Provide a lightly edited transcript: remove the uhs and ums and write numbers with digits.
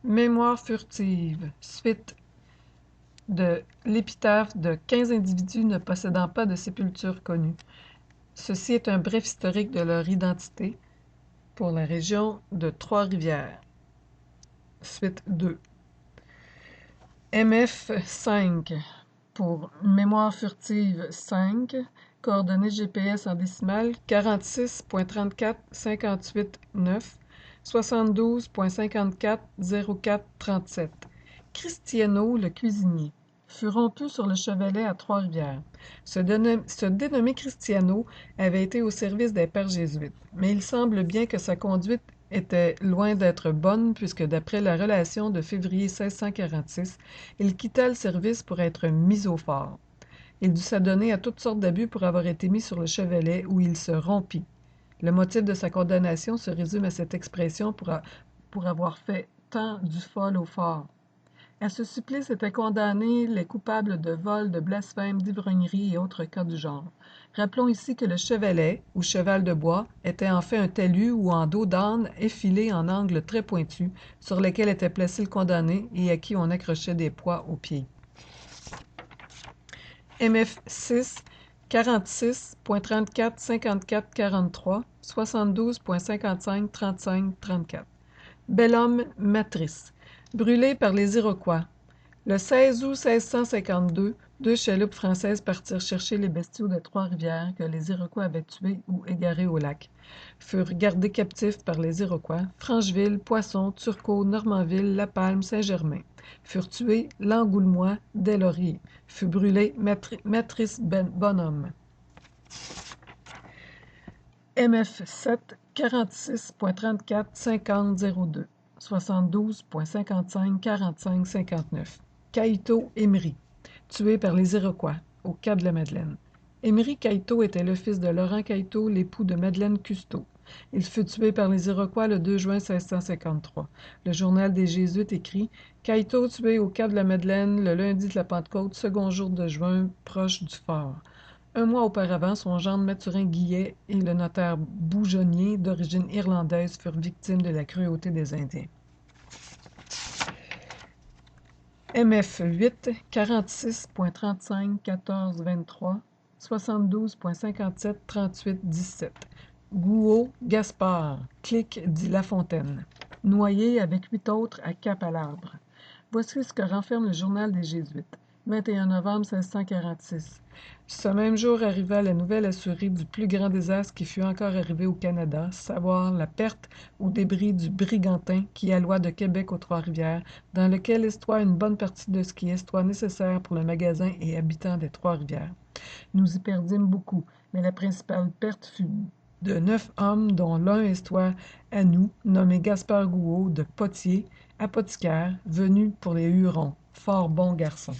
Mémoire furtive, suite de l'épitaphe de 15 individus ne possédant pas de sépulture connue. Ceci est un bref historique de leur identité pour la région de Trois-Rivières. Suite 2. MF 5 pour mémoire furtive 5, coordonnées GPS en décimales 46.34.58.9, 72.54.04.37. Cristiano, le cuisinier, fut rompu sur le Chevalet à Trois-Rivières. Ce dénommé Cristiano avait été au service des pères jésuites, mais il semble bien que sa conduite était loin d'être bonne puisque d'après la relation de février 1646, il quitta le service pour être mis au fort. Il dut s'adonner à toutes sortes d'abus pour avoir été mis sur le Chevalet où il se rompit. Le motif de sa condamnation se résume à cette expression pour avoir fait tant du fol au fort. À ce supplice étaient condamnés les coupables de vol, de blasphème, d'ivrognerie et autres cas du genre. Rappelons ici que le chevalet, ou cheval de bois, était en fait un talus ou en dos d'âne effilé en angle très pointu, sur lequel était placé le condamné et à qui on accrochait des poids aux pieds. MF 6, 46.34.54.43, 72.55.35.34. Bel homme matrice. Brûlé par les Iroquois. Le 16 août 1652, 2 chaloupes françaises partirent chercher les bestiaux de Trois-Rivières que les Iroquois avaient tués ou égarés au lac. Furent gardés captifs par les Iroquois, Francheville, Poisson, Turcot, Normanville, La Palme, Saint-Germain. Furent tués l'Angoulmois, Des-Lauriers. Fut brûlé Matrice Bonhomme. MF 7, 46.34.50.02. 72.55.45.59. Caïto Emery, tué par les Iroquois, au Cap de la Madeleine. Emery Caïto était le fils de Laurent Caïto, l'époux de Madeleine Custeau. Il fut tué par les Iroquois le 2 juin 1653. Le journal des Jésuites écrit « Caïto tué au Cap de la Madeleine le lundi de la Pentecôte, second jour de juin, proche du fort. » Un mois auparavant, son gendre Mathurin Guillet et le notaire Boujonnier, d'origine irlandaise, furent victimes de la cruauté des Indiens. MF 8, 46.35.14.23, 72.57.38.17. Gouault Gaspard, clique dit Lafontaine, noyé avec 8 autres à Cap-à-l'Arbre. Voici ce que renferme le journal des Jésuites. 21 novembre 1646. Ce même jour arriva la nouvelle assurée du plus grand désastre qui fut encore arrivé au Canada, savoir la perte aux débris du Brigantin qui alloit de Québec aux Trois-Rivières, dans lequel estoit une bonne partie de ce qui estoit nécessaire pour le magasin et habitants des Trois-Rivières. Nous y perdîmes beaucoup, mais la principale perte fut de 9 hommes, dont l'un estoit à nous, nommé Gaspard Gouault de Potier, apothicaire, venu pour les Hurons. Fort bon garçon.